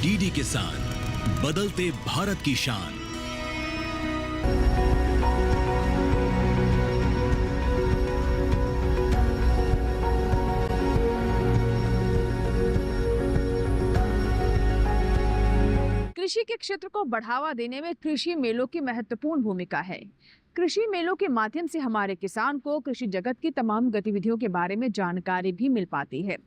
DD किसान, बदलते भारत की शान। कृषि के क्षेत्र को बढ़ावा देने में कृषि मेलों की महत्वपूर्ण भूमिका है। कृषि मेलों के माध्यम से हमारे किसान को कृषि जगत की तमाम गतिविधियों के बारे में जानकारी भी मिल पाती है।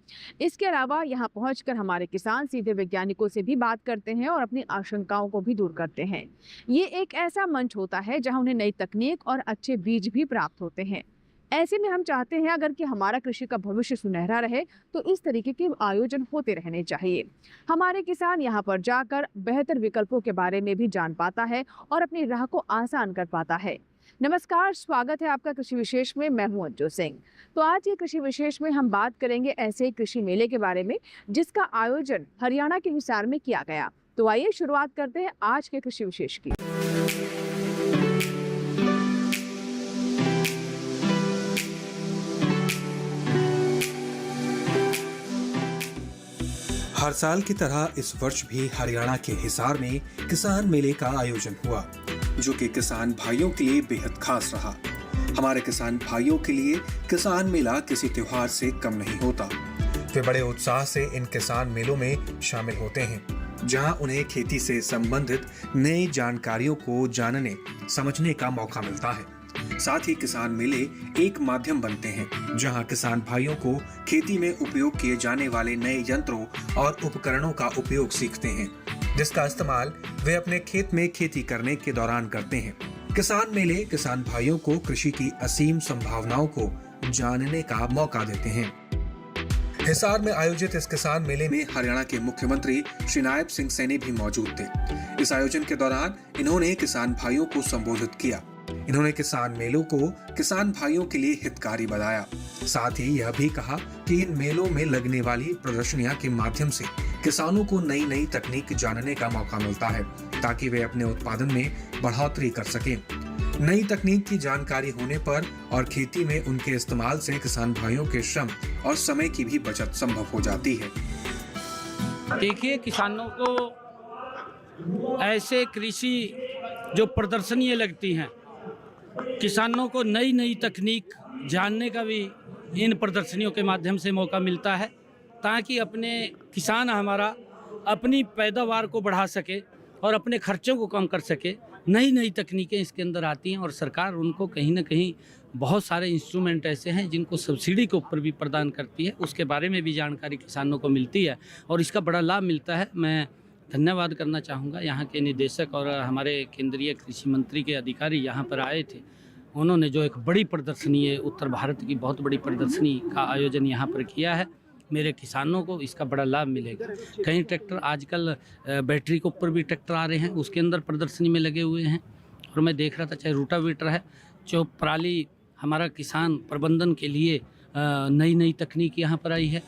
इसके अलावा यहाँ पहुंचकर हमारे किसान सीधे वैज्ञानिकों से भी बात करते हैं और अपनी आशंकाओं को भी दूर करते हैं। ये एक ऐसा मंच होता है जहाँ उन्हें नई तकनीक और अच्छे बीज भी प्राप्त होते हैं। ऐसे में हम चाहते हैं अगर कि हमारा कृषि का भविष्य सुनहरा रहे तो इस तरीके के आयोजन होते रहने चाहिए। हमारे किसान यहाँ पर जाकर बेहतर विकल्पों के बारे में भी जान पाता है और अपनी राह को आसान कर पाता है। नमस्कार, स्वागत है आपका कृषि विशेष में। मैं हूं अंजू सिंह। तो आज के कृषि विशेष में हम बात करेंगे ऐसे कृषि मेले के बारे में जिसका आयोजन हरियाणा के हिसार में किया गया। तो आइए शुरुआत करते हैं आज के कृषि विशेष की। हर साल की तरह इस वर्ष भी हरियाणा के हिसार में किसान मेले का आयोजन हुआ, जो कि किसान भाइयों के लिए बेहद खास रहा। हमारे किसान भाइयों के लिए किसान मेला किसी त्योहार से कम नहीं होता। वे बड़े उत्साह से इन किसान मेलों में शामिल होते हैं, जहां उन्हें खेती से संबंधित नई जानकारियों को जानने समझने का मौका मिलता है। साथ ही किसान मेले एक माध्यम बनते हैं जहां किसान भाइयों को खेती में उपयोग किए जाने वाले नए यंत्रों और उपकरणों का उपयोग सीखते हैं, जिसका इस्तेमाल वे अपने खेत में खेती करने के दौरान करते हैं। किसान मेले किसान भाइयों को कृषि की असीम संभावनाओं को जानने का मौका देते हैं। हिसार में आयोजित इस किसान मेले में हरियाणा के मुख्यमंत्री श्री नायब सिंह सैनी भी मौजूद थे। इस आयोजन के दौरान इन्होंने किसान भाइयों को संबोधित किया। इन्होंने किसान मेलों को किसान भाइयों के लिए हितकारी बताया। साथ ही यह भी कहा कि इन मेलों में लगने वाली प्रदर्शनियां के माध्यम से किसानों को नई नई तकनीक जानने का मौका मिलता है, ताकि वे अपने उत्पादन में बढ़ोतरी कर सकें। नई तकनीक की जानकारी होने पर और खेती में उनके इस्तेमाल से किसान भाइयों के श्रम और समय की भी बचत संभव हो जाती है। देखिए, किसानों को ऐसे कृषि जो प्रदर्शनियाँ लगती हैं, किसानों को नई नई तकनीक जानने का भी इन प्रदर्शनियों के माध्यम से मौका मिलता है, ताकि अपने किसान हमारा अपनी पैदावार को बढ़ा सके और अपने खर्चों को कम कर सके। नई नई तकनीकें इसके अंदर आती हैं और सरकार उनको कहीं ना कहीं बहुत सारे इंस्ट्रूमेंट ऐसे हैं जिनको सब्सिडी के ऊपर भी प्रदान करती है, उसके बारे में भी जानकारी किसानों को मिलती है और इसका बड़ा लाभ मिलता है। मैं धन्यवाद करना चाहूँगा यहाँ के निदेशक और हमारे केंद्रीय कृषि मंत्री के अधिकारी यहाँ पर आए थे। उन्होंने जो एक बड़ी प्रदर्शनी है, उत्तर भारत की बहुत बड़ी प्रदर्शनी का आयोजन यहाँ पर किया है। मेरे किसानों को इसका बड़ा लाभ मिलेगा। कई ट्रैक्टर आजकल बैटरी के ऊपर भी ट्रैक्टर आ रहे हैं, उसके अंदर प्रदर्शनी में लगे हुए हैं। और मैं देख रहा था, चाहे रूटावीटर है, जो पराली हमारा किसान प्रबंधन के लिए नई नई तकनीक यहाँ पर आई है।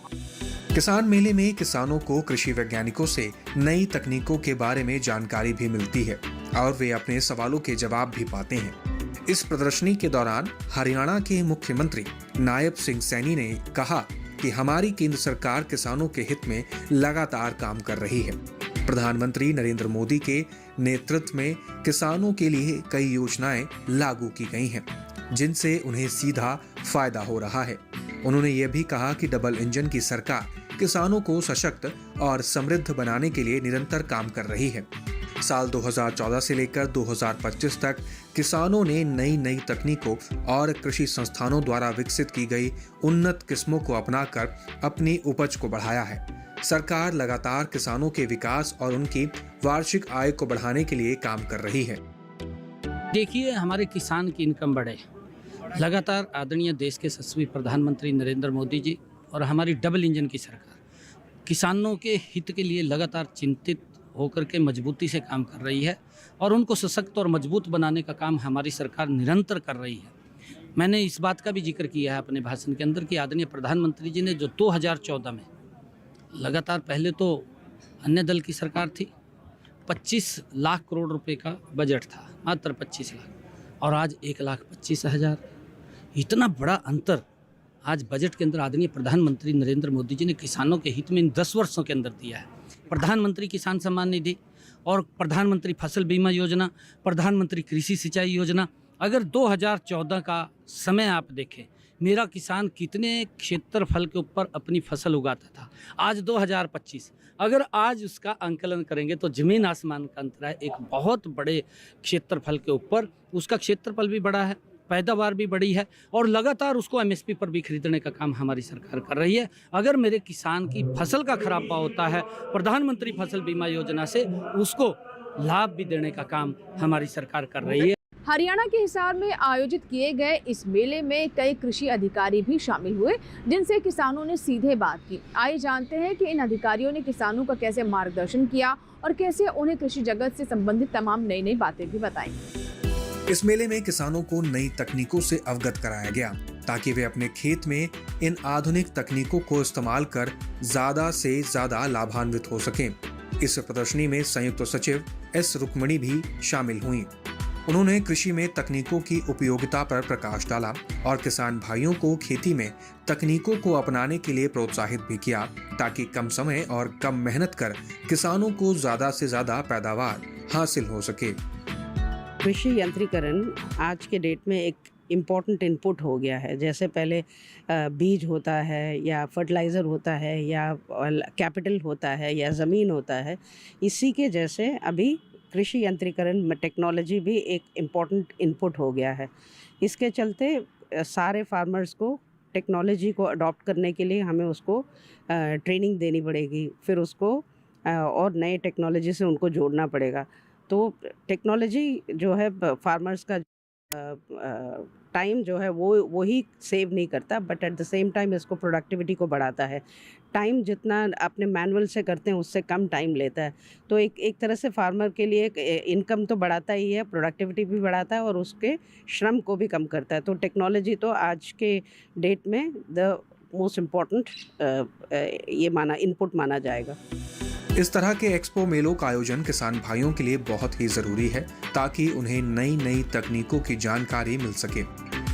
किसान मेले में किसानों को कृषि वैज्ञानिकों से नई तकनीकों के बारे में जानकारी भी मिलती है और वे अपने सवालों के जवाब भी पाते हैं। इस प्रदर्शनी के दौरान हरियाणा के मुख्यमंत्री नायब सिंह सैनी ने कहा कि हमारी केंद्र सरकार किसानों के हित में लगातार काम कर रही है। प्रधानमंत्री नरेंद्र मोदी के नेतृत्व में किसानों के लिए कई योजनाएं लागू की गई हैं, जिनसे उन्हें सीधा फायदा हो रहा है। उन्होंने ये भी कहा कि डबल इंजन की सरकार किसानों को सशक्त और समृद्ध बनाने के लिए निरंतर काम कर रही है। साल 2014 से लेकर 2025 तक किसानों ने नई नई तकनीकों और कृषि संस्थानों द्वारा विकसित की गई उन्नत किस्मों को अपनाकर अपनी उपज को बढ़ाया है। सरकार लगातार किसानों के विकास और उनकी वार्षिक आय को बढ़ाने के लिए काम कर रही है। देखिए, हमारे किसान की इनकम बढ़े, लगातार आदरणीय देश के यशस्वी प्रधानमंत्री नरेंद्र मोदी जी और हमारी डबल इंजन की सरकार किसानों के हित के लिए लगातार चिंतित होकर के मजबूती से काम कर रही है और उनको सशक्त और मजबूत बनाने का काम हमारी सरकार निरंतर कर रही है। मैंने इस बात का भी जिक्र किया है अपने भाषण के अंदर कि आदरणीय प्रधानमंत्री जी ने जो 2014 में लगातार, पहले तो अन्य दल की सरकार थी, 25 लाख करोड़ रुपए का बजट था, मात्र 25 लाख, और आज 1,25,000। इतना बड़ा अंतर आज बजट के अंदर आदरणीय प्रधानमंत्री नरेंद्र मोदी जी ने किसानों के हित में इन 10 वर्षों के अंदर दिया है। प्रधानमंत्री किसान सम्मान निधि और प्रधानमंत्री फसल बीमा योजना, प्रधानमंत्री कृषि सिंचाई योजना। अगर 2014 का समय आप देखें, मेरा किसान कितने क्षेत्रफल के ऊपर अपनी फसल उगाता था, आज 2025, अगर आज उसका आंकलन करेंगे तो ज़मीन आसमान का अंतर है। एक बहुत बड़े क्षेत्रफल के ऊपर उसका क्षेत्रफल भी बड़ा है, पैदावार भी बड़ी है और लगातार उसको एमएसपी पर भी खरीदने का काम हमारी सरकार कर रही है। अगर मेरे किसान की फसल का खराबा होता है, प्रधानमंत्री फसल बीमा योजना से उसको लाभ भी देने का काम हमारी सरकार कर रही है। हरियाणा के हिसार में आयोजित किए गए इस मेले में कई कृषि अधिकारी भी शामिल हुए, जिनसे किसानों ने सीधे बात की। आइए जानते हैं कि इन अधिकारियों ने किसानों का कैसे मार्गदर्शन किया और कैसे उन्हें कृषि जगत से संबंधित तमाम नई नई बातें भी बताई। इस मेले में किसानों को नई तकनीकों से अवगत कराया गया ताकि वे अपने खेत में इन आधुनिक तकनीकों को इस्तेमाल कर ज्यादा से ज्यादा लाभान्वित हो सकें। इस प्रदर्शनी में संयुक्त सचिव एस रुक्मणी भी शामिल हुई। उन्होंने कृषि में तकनीकों की उपयोगिता पर प्रकाश डाला और किसान भाइयों को खेती में तकनीकों को अपनाने के लिए प्रोत्साहित भी किया ताकि कम समय और कम मेहनत कर किसानों को ज्यादा से ज्यादा पैदावार हासिल हो सके। कृषि यंत्रीकरण आज के डेट में एक इम्पॉर्टेंट इनपुट हो गया है। जैसे पहले बीज होता है या फर्टिलाइज़र होता है या कैपिटल होता है या ज़मीन होता है, इसी के जैसे अभी कृषि यंत्रीकरण में टेक्नोलॉजी भी एक इम्पॉर्टेंट इनपुट हो गया है। इसके चलते सारे फार्मर्स को टेक्नोलॉजी को अडॉप्ट करने के लिए हमें उसको ट्रेनिंग देनी पड़ेगी, फिर उसको और नए टेक्नोलॉजी से उनको जोड़ना पड़ेगा। तो टेक्नोलॉजी जो है फार्मर्स का टाइम जो है वो ही सेव नहीं करता, but at the same time इसको प्रोडक्टिविटी को बढ़ाता है। टाइम जितना अपने मैनुअल से करते हैं उससे कम टाइम लेता है। तो एक तरह से फार्मर के लिए इनकम तो बढ़ाता ही है, प्रोडक्टिविटी भी बढ़ाता है और उसके श्रम को भी कम करता है। तो टेक्नोलॉजी तो आज के डेट में द मोस्ट इम्पॉर्टेंट इनपुट माना जाएगा। इस तरह के एक्सपो मेलों का आयोजन किसान भाइयों के लिए बहुत ही जरूरी है ताकि उन्हें नई नई तकनीकों की जानकारी मिल सके।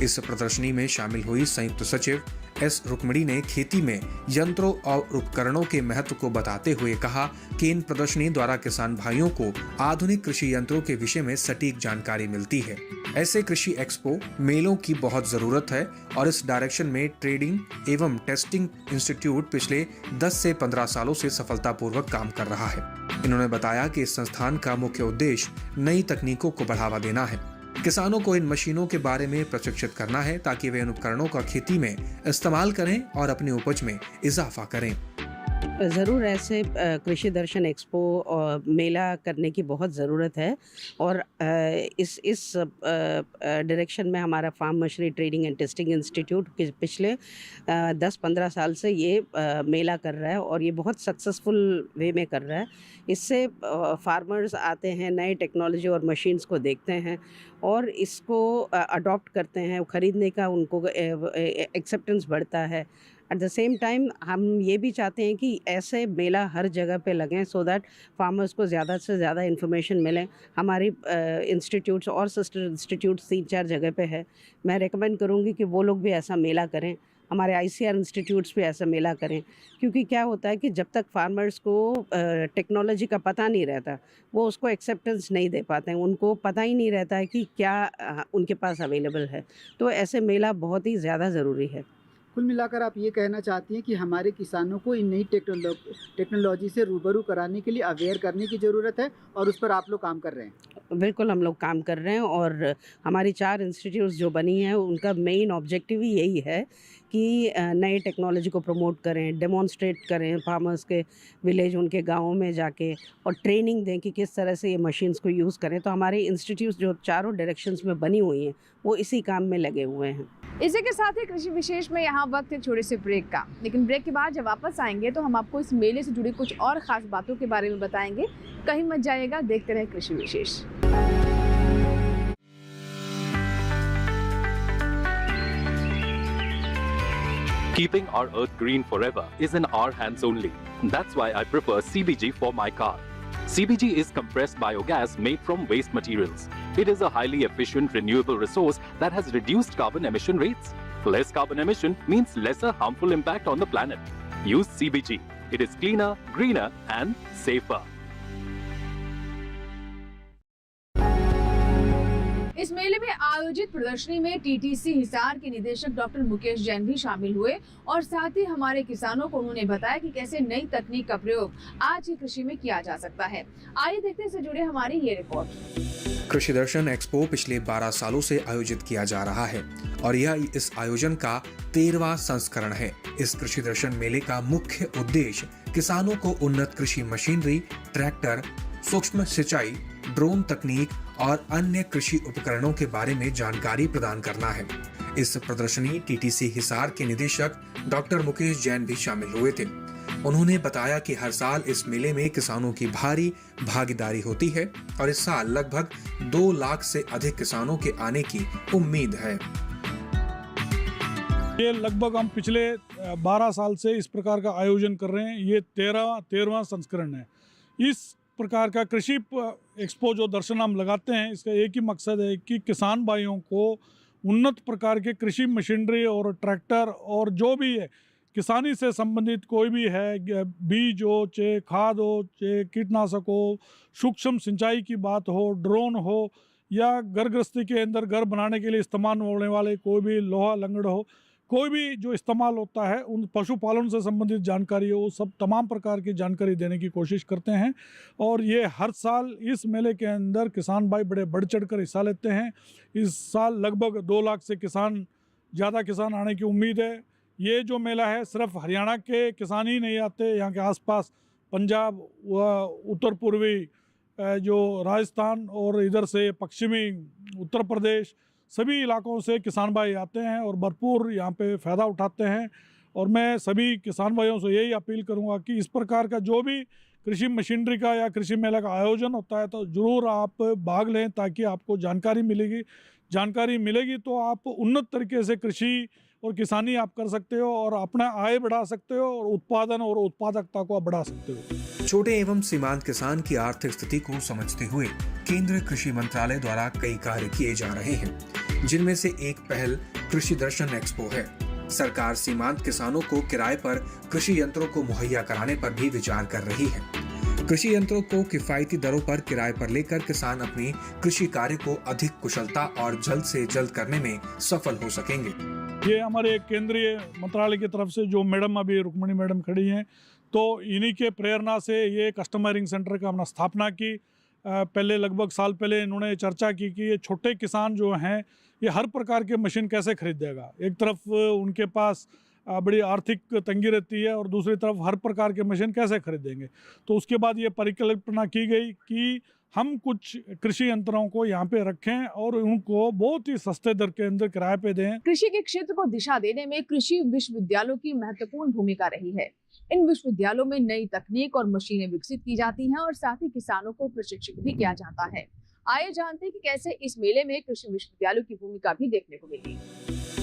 इस प्रदर्शनी में शामिल हुई संयुक्त सचिव एस रुक्मणी ने खेती में यंत्रों और उपकरणों के महत्व को बताते हुए कहा कि इन प्रदर्शनी द्वारा किसान भाइयों को आधुनिक कृषि यंत्रों के विषय में सटीक जानकारी मिलती है। ऐसे कृषि एक्सपो मेलों की बहुत जरूरत है और इस डायरेक्शन में ट्रेडिंग एवं टेस्टिंग इंस्टीट्यूट पिछले 10 से 15 सालों से सफलतापूर्वक काम कर रहा है। इन्होंने बताया कि इस संस्थान का मुख्य उद्देश्य नई तकनीकों को बढ़ावा देना है। किसानों को इन मशीनों के बारे में प्रशिक्षित करना है ताकि वे इन उपकरणों का खेती में इस्तेमाल करें और अपनी उपज में इजाफा करें। ज़रूर ऐसे कृषि दर्शन एक्सपो और मेला करने की बहुत ज़रूरत है और इस डायरेक्शन में हमारा farm machinery training and testing institute पिछले 10-15 साल से ये मेला कर रहा है और ये बहुत सक्सेसफुल वे में कर रहा है। इससे फार्मर्स आते हैं, नए टेक्नोलॉजी और मशीन्स को देखते हैं और इसको अडॉप्ट करते हैं, खरीदने का उनको एक्सेप्टेंस बढ़ता है। एट द सेम टाइम हम ये भी चाहते हैं कि ऐसे मेला हर जगह पे लगें सो दैट फार्मर्स को ज़्यादा से ज़्यादा इन्फॉर्मेशन मिले। हमारी इंस्टीट्यूट्स और सिस्टर इंस्टीट्यूट्स 3-4 जगह पे है। मैं रेकमेंड करूँगी कि वो लोग भी ऐसा मेला करें, हमारे ICR इंस्टीट्यूट्स भी ऐसा मेला करें, क्योंकि क्या होता है कि जब तक फार्मर्स को टेक्नोलॉजी का पता नहीं रहता वो उसको एक्सेप्टेंस नहीं दे पाते हैं, उनको पता ही नहीं रहता है कि क्या उनके पास अवेलेबल है। तो ऐसे मेला बहुत ही ज़्यादा ज़रूरी है। कुल मिलाकर आप ये कहना चाहती हैं कि हमारे किसानों को इन नई टेक्नोलॉजी से रूबरू कराने के लिए अवेयर करने की ज़रूरत है और उस पर आप लोग काम कर रहे हैं। बिल्कुल हम लोग काम कर रहे हैं और हमारी 4 इंस्टीट्यूट्स जो बनी हैं उनका मेन ऑब्जेक्टिव ही यही है कि नए टेक्नोलॉजी को प्रमोट करें, डेमोन्स्ट्रेट करें फार्मर्स के विलेज, उनके गाँवों में जाके और ट्रेनिंग दें कि किस तरह से ये मशीन्स को यूज़ करें। तो हमारे इंस्टीट्यूट्स जो चारों डायरेक्शंस में बनी हुई हैं वो इसी काम में लगे हुए हैं। इसी के साथ ही कृषि विशेष में यहाँ वक्त है छोटे से ब्रेक का, लेकिन ब्रेक के बाद जब वापस आएंगे तो हम आपको इस मेले से जुड़ी कुछ और खास बातों के बारे में बताएंगे। कहीं मत जाइएगा, देखते रहे कृषि विशेष। Keeping our earth green forever is in our hands only. That's why I prefer CBG for my car. CBG is compressed biogas made from waste materials. It is a highly efficient renewable resource that has reduced carbon emission rates. Less carbon emission means lesser harmful impact on the planet. Use CBG. It is cleaner, greener, and safer. इस मेले में आयोजित प्रदर्शनी में TTC Hisar के निदेशक doctor Mukesh Jain भी शामिल हुए और साथ ही हमारे किसानों को उन्होंने बताया कि कैसे नई तकनीक का प्रयोग आज की कृषि में किया जा सकता है। आइए देखते हैं इससे जुड़े हमारी ये रिपोर्ट। कृषि दर्शन एक्सपो पिछले 12 सालों से आयोजित किया जा रहा है और यह इस आयोजन का 13वां संस्करण है। इस कृषि दर्शन मेले का मुख्य उद्देश्य किसानों को उन्नत कृषि मशीनरी, ट्रैक्टर, सूक्ष्म सिंचाई, ड्रोन तकनीक और अन्य कृषि उपकरणों के बारे में जानकारी प्रदान करना है। इस प्रदर्शनी टीटीसी हिसार के निदेशक डॉक्टर मुकेश जैन भी शामिल हुए थे। उन्होंने बताया कि हर साल इस मेले में किसानों की भारी भागीदारी होती है और इस साल लगभग 2 लाख से अधिक किसानों के आने की उम्मीद है। ये लगभग हम पिछले 12 साल से इस प्रकार का आयोजन कर रहे हैं। ये 13वां संस्करण है। इस प्रकार का कृषि एक्सपो जो दर्शन हम लगाते हैं, इसका एक ही मकसद है कि किसान भाइयों को उन्नत प्रकार के कृषि मशीनरी और ट्रैक्टर और जो भी है किसानी से संबंधित कोई भी है, बीज हो, चाहे खाद हो, चाहे कीटनाशक हो, सूक्ष्म सिंचाई की बात हो, ड्रोन हो या घर गृहस्थी के अंदर घर बनाने के लिए इस्तेमाल होने वाले कोई भी लोहा लंगड़ हो, कोई भी जो इस्तेमाल होता है, उन पशुपालन से संबंधित जानकारी हो, सब तमाम प्रकार की जानकारी देने की कोशिश करते हैं। और ये हर साल इस मेले के अंदर किसान भाई बड़े बढ़ चढ़ कर हिस्सा लेते हैं। इस साल लगभग 2 लाख से ज़्यादा किसान आने की उम्मीद है। ये जो मेला है सिर्फ हरियाणा के किसान ही नहीं आते, यहाँ के आसपास पंजाब व उत्तर पूर्वी जो राजस्थान और इधर से पश्चिमी उत्तर प्रदेश, सभी इलाकों से किसान भाई आते हैं और भरपूर यहाँ पे फ़ायदा उठाते हैं। और मैं सभी किसान भाइयों से यही अपील करूँगा कि इस प्रकार का जो भी कृषि मशीनरी का या कृषि मेला का आयोजन होता है तो ज़रूर आप भाग लें, ताकि आपको जानकारी मिलेगी तो आप उन्नत तरीके से कृषि और किसानी आप कर सकते हो और अपना आय बढ़ा सकते हो और उत्पादन और उत्पादकता को आप बढ़ा सकते हो। छोटे एवं सीमांत किसान की आर्थिक स्थिति को समझते हुए केंद्रीय कृषि मंत्रालय द्वारा कई कार्य किए जा रहे हैं, जिनमें से एक पहल कृषि दर्शन एक्सपो है। सरकार सीमांत किसानों को किराए पर कृषि यंत्रों को मुहैया कराने पर भी विचार कर रही है। कृषि यंत्रों को किफायती दरों पर किराए पर लेकर किसान अपनी कृषि कार्य को अधिक कुशलता और जल्द से जल्द करने में सफल हो सकेंगे। ये हमारे केंद्रीय मंत्रालय की तरफ से जो मैडम अभी रुक्मणी मैडम खड़ी हैं, तो इन्हीं के प्रेरणा से ये कस्टमरिंग सेंटर का हमने स्थापना की। पहले लगभग साल पहले इन्होंने चर्चा की कि ये छोटे किसान जो हैं ये हर प्रकार के मशीन कैसे खरीदेगा। एक तरफ उनके पास बड़ी आर्थिक तंगी रहती है और दूसरी तरफ हर प्रकार के मशीन कैसे खरीदेंगे। तो उसके बाद ये परिकल्पना की गई कि हम कुछ कृषि यंत्रों को यहाँ पे रखें और उनको बहुत ही सस्ते दर के अंदर किराए पे दें। कृषि के क्षेत्र को दिशा देने में कृषि विश्वविद्यालयों की महत्वपूर्ण भूमिका रही है। इन विश्वविद्यालयों में नई तकनीक और मशीनें विकसित की जाती हैं और साथ ही किसानों को प्रशिक्षित भी किया जाता है। आइए जानते हैं कि कैसे इस मेले में कृषि विश्वविद्यालयों की भूमिका भी देखने को मिली।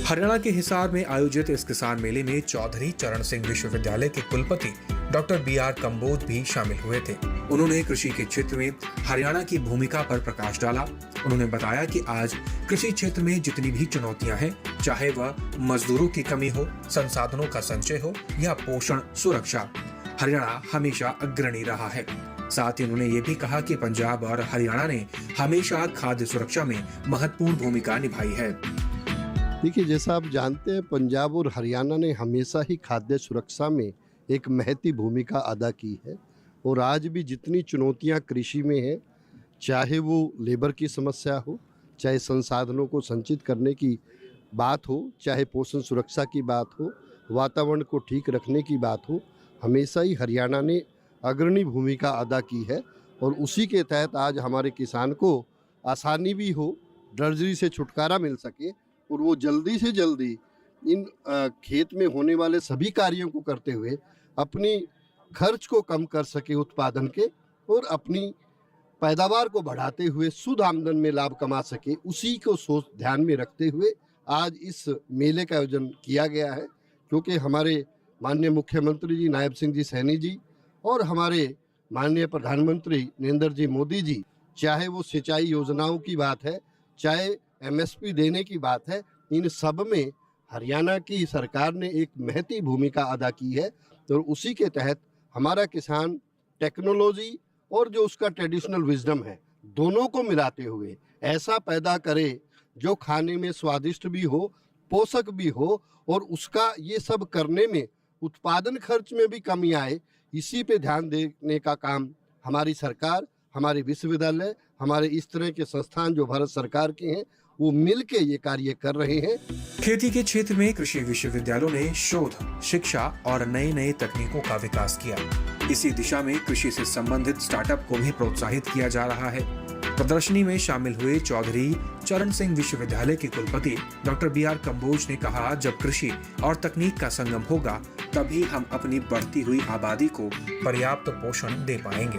हरियाणा के हिसार में आयोजित इस किसान मेले में चौधरी चरण सिंह विश्वविद्यालय के कुलपति डॉक्टर BR कंबोज भी शामिल हुए थे। उन्होंने कृषि के क्षेत्र में हरियाणा की भूमिका पर प्रकाश डाला। उन्होंने बताया कि आज कृषि क्षेत्र में जितनी भी चुनौतियां हैं, चाहे वह मजदूरों की कमी हो, संसाधनों का संचय हो या पोषण सुरक्षा, हरियाणा हमेशा अग्रणी रहा है। साथ ही उन्होंने ये भी कहा कि पंजाब और हरियाणा ने हमेशा खाद्य सुरक्षा में महत्वपूर्ण भूमिका निभाई है। देखिए, जैसा आप जानते हैं, पंजाब और हरियाणा ने हमेशा ही खाद्य सुरक्षा में एक महती भूमिका अदा की है। और आज भी जितनी चुनौतियां कृषि में हैं, चाहे वो लेबर की समस्या हो, चाहे संसाधनों को संचित करने की बात हो, चाहे पोषण सुरक्षा की बात हो, वातावरण को ठीक रखने की बात हो, हमेशा ही हरियाणा ने अग्रणी भूमिका अदा की है। और उसी के तहत आज हमारे किसान को आसानी भी हो, ड्रजरी से छुटकारा मिल सके और वो जल्दी से जल्दी इन खेत में होने वाले सभी कार्यों को करते हुए अपनी खर्च को कम कर सके उत्पादन के और अपनी पैदावार को बढ़ाते हुए शुद्ध आमदन में लाभ कमा सके। उसी को सोच ध्यान में रखते हुए आज इस मेले का आयोजन किया गया है, क्योंकि हमारे माननीय मुख्यमंत्री जी नायब सिंह जी सैनी जी और हमारे माननीय प्रधानमंत्री नरेंद्र जी मोदी जी, चाहे वो सिंचाई योजनाओं की बात है, चाहे MSP देने की बात है, इन सब में हरियाणा की सरकार ने एक महती भूमिका अदा की है। और उसी के तहत हमारा किसान टेक्नोलॉजी और जो उसका ट्रेडिशनल विजडम है, दोनों को मिलाते हुए ऐसा पैदा करे जो खाने में स्वादिष्ट भी हो, पोषक भी हो, और उसका ये सब करने में उत्पादन खर्च में भी कमी आए, इसी पे ध्यान देने का काम हमारी सरकार, हमारे विश्वविद्यालय, हमारे इस तरह के संस्थान जो भारत सरकार के हैं, वो मिल के ये कार्य कर रहे हैं। खेती के क्षेत्र में कृषि विश्वविद्यालयों ने शोध, शिक्षा और नए नए तकनीकों का विकास किया। इसी दिशा में कृषि से संबंधित स्टार्टअप को भी प्रोत्साहित किया जा रहा है। प्रदर्शनी में शामिल हुए चौधरी चरण सिंह विश्वविद्यालय के कुलपति डॉक्टर BR कंबोज ने कहा, जब कृषि और तकनीक का संगम होगा तभी हम अपनी बढ़ती हुई आबादी को पर्याप्त पोषण दे पाएंगे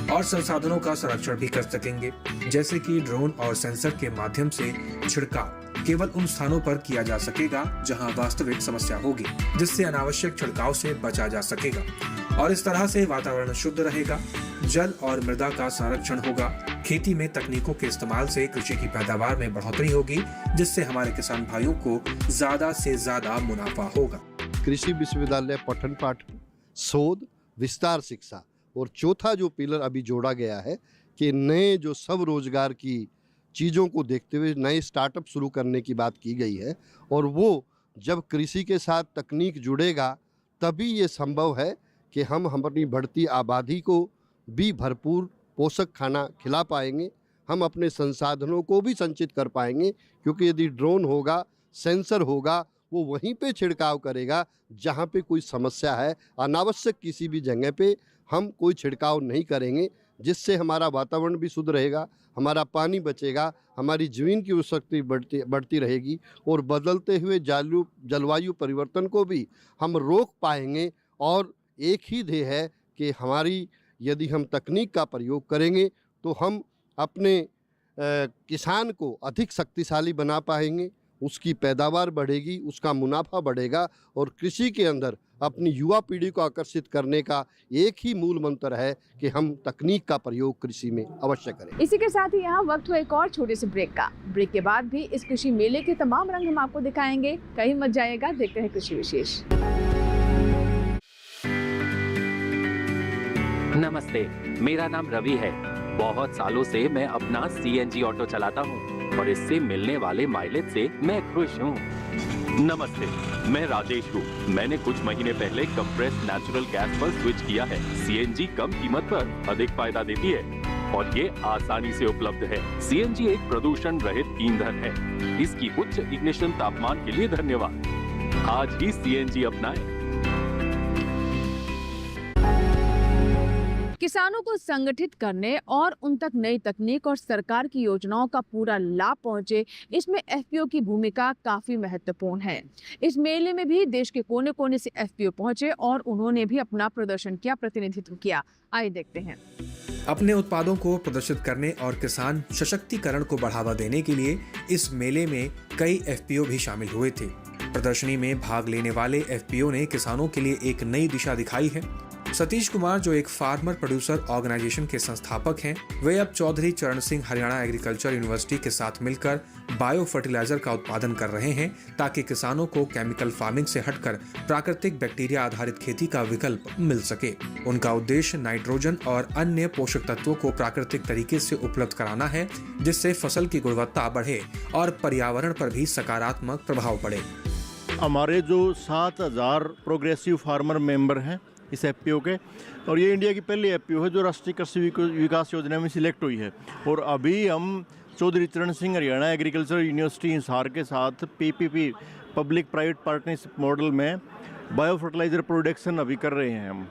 और संसाधनों का संरक्षण भी कर सकेंगे, जैसे कि ड्रोन और सेंसर के माध्यम से छिड़काव केवल उन स्थानों पर किया जा सकेगा जहां वास्तविक समस्या होगी, जिससे अनावश्यक छिड़काव से बचा जा सकेगा और इस तरह से वातावरण शुद्ध रहेगा, जल और मृदा का संरक्षण होगा। खेती में तकनीकों के इस्तेमाल से कृषि की पैदावार में बढ़ोतरी होगी, जिससे हमारे किसान भाइयों को ज्यादा से ज्यादा मुनाफा होगा। कृषि विश्वविद्यालय पठन पाठन, शोध, विस्तार शिक्षा और चौथा जो पिलर अभी जोड़ा गया है कि नए जो सब रोजगार की चीज़ों को देखते हुए नए स्टार्टअप शुरू करने की बात की गई है, और वो जब कृषि के साथ तकनीक जुड़ेगा तभी ये संभव है कि हम अपनी बढ़ती आबादी को भी भरपूर पोषक खाना खिला पाएंगे, हम अपने संसाधनों को भी संचित कर पाएंगे, क्योंकि यदि ड्रोन होगा, सेंसर होगा, वो वहीं पे छिड़काव करेगा जहाँ पे कोई समस्या है। अनावश्यक किसी भी जगह पे हम कोई छिड़काव नहीं करेंगे, जिससे हमारा वातावरण भी शुद्ध रहेगा, हमारा पानी बचेगा, हमारी जमीन की शक्ति बढ़ती रहेगी और बदलते हुए जलवायु परिवर्तन को भी हम रोक पाएंगे। और एक ही ध्येय है कि हमारी यदि हम तकनीक का प्रयोग करेंगे तो हम अपने किसान को अधिक शक्तिशाली बना पाएंगे, उसकी पैदावार बढ़ेगी, उसका मुनाफा बढ़ेगा और कृषि के अंदर अपनी युवा पीढ़ी को आकर्षित करने का एक ही मूल मंत्र है कि हम तकनीक का प्रयोग कृषि में अवश्य करें। इसी के साथ ही यहाँ वक्त हुआ एक और छोटे से ब्रेक का। ब्रेक के बाद भी इस कृषि मेले के तमाम रंग हम आपको दिखाएंगे, कहीं मत जाइएगा, देखते हैं कृषि विशेष। नमस्ते, मेरा नाम रवि है। बहुत सालों से मैं अपना CNG ऑटो चलाता हूँ और इससे मिलने वाले माइलेज से मैं खुश हूँ। नमस्ते, मैं राजेश हूँ। मैंने कुछ महीने पहले कंप्रेस्ड नेचुरल गैस पर स्विच किया है। CNG कम कीमत पर अधिक फायदा देती है और ये आसानी से उपलब्ध है। CNG एक प्रदूषण रहित ईंधन है। इसकी उच्च इग्निशन तापमान के लिए धन्यवाद। आज ही CNG अपनाएं। किसानों को संगठित करने और उन तक नई तकनीक और सरकार की योजनाओं का पूरा लाभ पहुंचे, इसमें FPO की भूमिका काफी महत्वपूर्ण है। इस मेले में भी देश के कोने कोने से FPO पहुंचे और उन्होंने भी अपना प्रदर्शन किया, प्रतिनिधित्व किया। आइए देखते हैं। अपने उत्पादों को प्रदर्शित करने और किसान सशक्तिकरण को बढ़ावा देने के लिए इस मेले में कई FPO भी शामिल हुए थे। प्रदर्शनी में भाग लेने वाले FPO ने किसानों के लिए एक नई दिशा दिखाई है। सतीश कुमार, जो एक फार्मर प्रोड्यूसर ऑर्गेनाइजेशन के संस्थापक हैं, वे अब चौधरी चरण सिंह हरियाणा एग्रीकल्चर यूनिवर्सिटी के साथ मिलकर बायो फर्टिलाइजर का उत्पादन कर रहे हैं, ताकि किसानों को केमिकल फार्मिंग से हटकर प्राकृतिक बैक्टीरिया आधारित खेती का विकल्प मिल सके। उनका उद्देश्य नाइट्रोजन और अन्य पोषक तत्वों को प्राकृतिक तरीके से उपलब्ध कराना है, जिससे फसल की गुणवत्ता बढ़े और पर्यावरण पर भी सकारात्मक प्रभाव पड़े। हमारे जो 7000 प्रोग्रेसिव फार्मर मेंबर हैं इस FPO के, और ये इंडिया की पहली FPO है जो राष्ट्रीय कृषि विकास योजना में सिलेक्ट हुई है। और अभी हम चौधरी चरण सिंह हरियाणा एग्रीकल्चर यूनिवर्सिटी हिसार के साथ PPP public private partnership model में बायो फर्टिलाइज़र प्रोडक्शन अभी कर रहे हैं हम।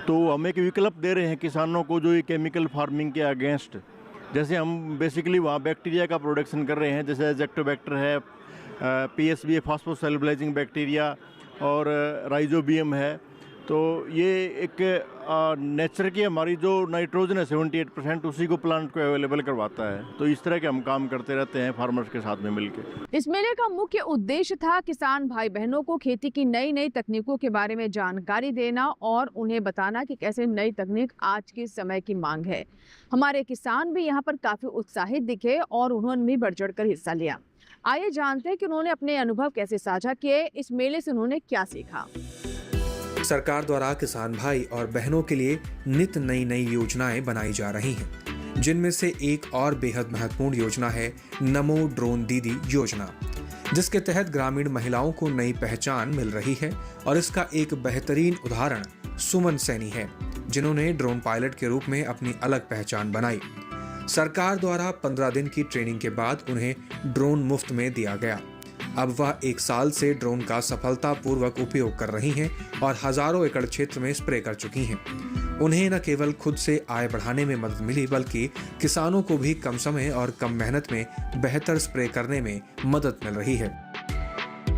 तो हम एक विकल्प दे रहे हैं किसानों को जो ये केमिकल फार्मिंग के अगेंस्ट, जैसे हम बेसिकली वहाँ बैक्टीरिया का प्रोडक्शन कर रहे हैं, जैसे एजेक्टोबैक्टर है, PSB फास्फोसोल्युबलाइजिंग बैक्टीरिया और राइजोबियम है। तो ये एक नेचर की हमारी जो नाइट्रोजन है 78%, उसी को प्लांट को अवेलेबल करवाता है। तो इस तरह के हम काम करते रहते हैं फार्मर्स के साथ में मिलकर। इस मेले का मुख्य उद्देश्य था किसान भाई बहनों को खेती की नई नई तकनीकों के बारे में जानकारी देना और उन्हें बताना कि कैसे नई तकनीक आज के समय की मांग है। हमारे किसान भी यहाँ पर काफी उत्साहित दिखे और उन्होंने भी बढ़ चढ़ कर हिस्सा लिया। आइए जानते हैं कि उन्होंने अपने अनुभव कैसे साझा किए, इस मेले से उन्होंने क्या सीखा। सरकार द्वारा किसान भाई और बहनों के लिए नित नई नई योजनाएं बनाई जा रही हैं, जिनमें से एक और बेहद महत्वपूर्ण योजना है नमो ड्रोन दीदी योजना, जिसके तहत ग्रामीण महिलाओं को नई पहचान मिल रही है। और इसका एक बेहतरीन उदाहरण सुमन सैनी है, जिन्होंने ड्रोन पायलट के रूप में अपनी अलग पहचान बनाई। सरकार द्वारा 15 दिन की ट्रेनिंग के बाद उन्हें ड्रोन मुफ्त में दिया गया। अब वह 1 साल से ड्रोन का सफलतापूर्वक उपयोग कर रही हैं और हजारों एकड़ क्षेत्र में स्प्रे कर चुकी हैं। उन्हें न केवल खुद से आय बढ़ाने में मदद मिली, बल्कि किसानों को भी कम समय और कम मेहनत में बेहतर स्प्रे करने में मदद मिल रही है।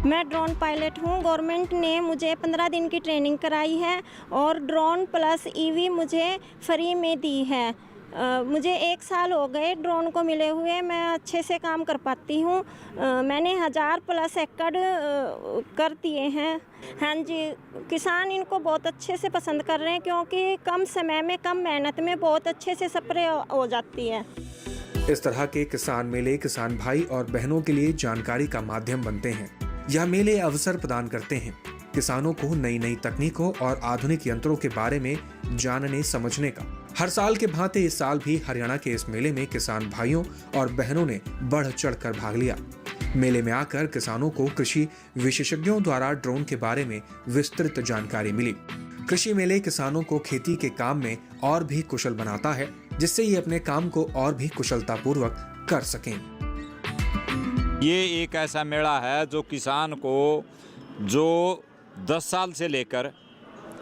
मैं ड्रोन पायलट हूँ। गवर्नमेंट ने मुझे 15 दिन की ट्रेनिंग कराई है और ड्रोन प्लस ईवी मुझे फ्री में दी है। मुझे 1 साल हो गए ड्रोन को मिले हुए, मैं अच्छे से काम कर पाती हूँ। मैंने 1000+ एकड़ कर दिए हैं। हाँ जी, किसान इनको बहुत अच्छे से पसंद कर रहे हैं, क्योंकि कम समय में कम मेहनत में बहुत अच्छे से स्प्रे हो जाती है। इस तरह के किसान मेले किसान भाई और बहनों के लिए जानकारी का माध्यम बनते हैं। यह मेले अवसर प्रदान करते हैं किसानों को नई नई तकनीकों और आधुनिक यंत्रों के बारे में जानने समझने का। हर साल के भांति इस साल भी हरियाणा के इस मेले में किसान भाइयों और बहनों ने बढ़ चढ़कर भाग लिया। मेले में आकर किसानों को कृषि विशेषज्ञों द्वारा ड्रोन के बारे में विस्तृत जानकारी मिली। कृषि मेले किसानों को खेती के काम में और भी कुशल बनाता है, जिससे ये अपने काम को और भी कुशलतापूर्वक कर सकें। ये एक ऐसा मेला है जो किसान को जो 10 साल से लेकर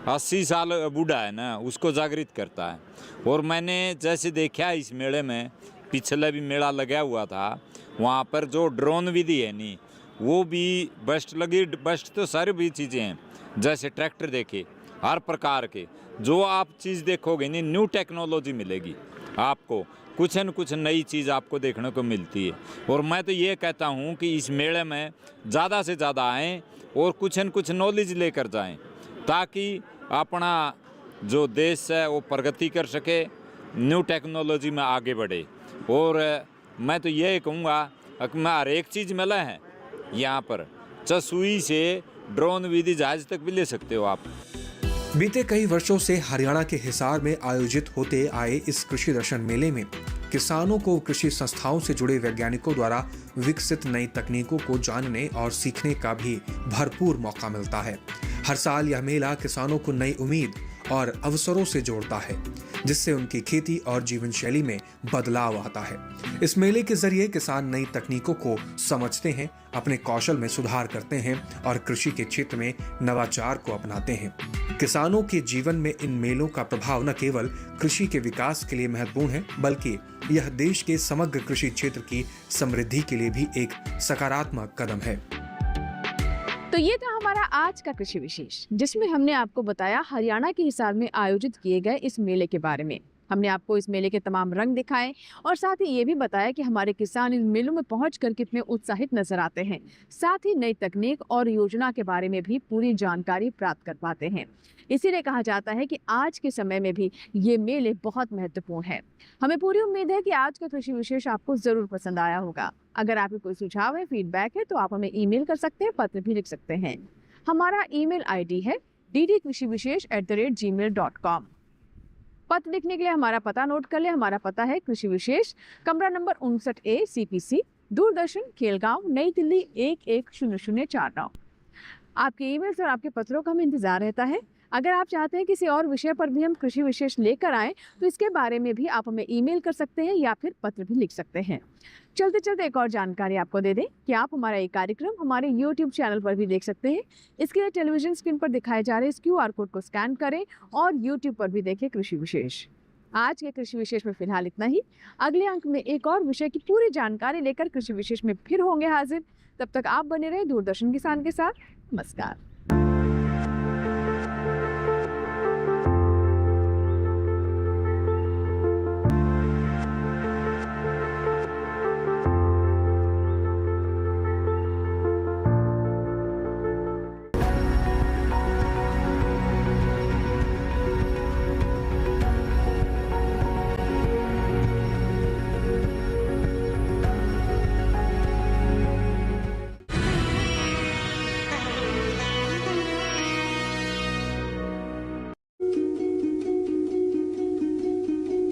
80 साल बूढ़ा है ना, उसको जागृत करता है। और मैंने जैसे देखा इस मेले में, पिछले भी मेला लगा हुआ था, वहाँ पर जो ड्रोन विधि है नी, वो भी बेस्ट लगी। बेस्ट तो सारी भी चीज़ें हैं, जैसे ट्रैक्टर देखे, हर प्रकार के जो आप चीज़ देखोगे नी, न्यू टेक्नोलॉजी मिलेगी आपको, कुछ न कुछ नई चीज़ आपको देखने को मिलती है। और मैं तो ये कहता हूँ कि इस मेले में ज़्यादा से ज़्यादा आएँ और कुछ न कुछ नॉलेज लेकर जाएं, ताकि अपना जो देश है वो प्रगति कर सके, न्यू टेक्नोलॉजी में आगे बढ़े। और मैं तो ये कहूँगा कि मैं हर एक चीज़ मिला है यहाँ पर, सुई से ड्रोन विधि जहाज तक भी ले सकते हो आप। बीते कई वर्षों से हरियाणा के हिसार में आयोजित होते आए इस कृषि दर्शन मेले में किसानों को कृषि संस्थाओं से जुड़े वैज्ञानिकों द्वारा विकसित नई तकनीकों को जानने और सीखने का भी भरपूर मौका मिलता है। हर साल यह मेला किसानों को नई उम्मीद और अवसरों से जोड़ता है, जिससे उनकी खेती और जीवन शैली में बदलाव आता है। इस मेले के जरिए किसान नई तकनीकों को समझते हैं, अपने कौशल में सुधार करते हैं और कृषि के क्षेत्र में नवाचार को अपनाते हैं। किसानों के जीवन में इन मेलों का प्रभाव न केवल कृषि के विकास के लिए महत्वपूर्ण है, बल्कि यह देश के समग्र कृषि क्षेत्र की समृद्धि के लिए भी एक सकारात्मक कदम है। तो ये था हमारा आज का कृषि विशेष, जिसमें हमने आपको बताया हरियाणा के हिसार में आयोजित किए गए इस मेले के बारे में। हमने आपको इस मेले के तमाम रंग दिखाए और साथ ही ये भी बताया कि हमारे किसान इन मेलों में पहुंचकर कितने उत्साहित नजर आते हैं। साथ ही नई तकनीक और योजना के बारे में भी पूरी जानकारी प्राप्त कर पाते हैं। इसीलिए कहा जाता है कि आज के समय में भी ये मेले बहुत महत्वपूर्ण है। हमें पूरी उम्मीद है कि आज का कृषि विशेष आपको जरूर पसंद आया होगा। अगर आपके कोई सुझाव है, फीडबैक है, तो आप हमें ईमेल कर सकते हैं, पत्र भी लिख सकते हैं। हमारा ईमेल आईडी है ddkrishivishesh@gmail.com। पत्र लिखने के लिए हमारा पता नोट कर ले। हमारा पता है कृषि विशेष, कमरा number 59A, CPC, Doordarshan, Khelgaon, नई दिल्ली 110049। आपके ईमेल्स और आपके पत्रों का हमें इंतजार रहता है। अगर आप चाहते हैं किसी और विषय पर भी हम कृषि विशेष लेकर आएं, तो इसके बारे में भी आप हमें ईमेल कर सकते हैं या फिर पत्र भी लिख सकते हैं। चलते चलते एक और जानकारी आपको दे दें कि आप हमारा ये कार्यक्रम हमारे YouTube चैनल पर भी देख सकते हैं। इसके लिए टेलीविजन स्क्रीन पर दिखाए जा रहे इस QR कोड को स्कैन करें और YouTube पर भी देखें कृषि विशेष। आज के कृषि विशेष में फिलहाल इतना ही। अगले अंक में एक और विषय की पूरी जानकारी लेकर कृषि विशेष में फिर होंगे हाजिर। तब तक आप बने रहे दूरदर्शन किसान के साथ। नमस्कार।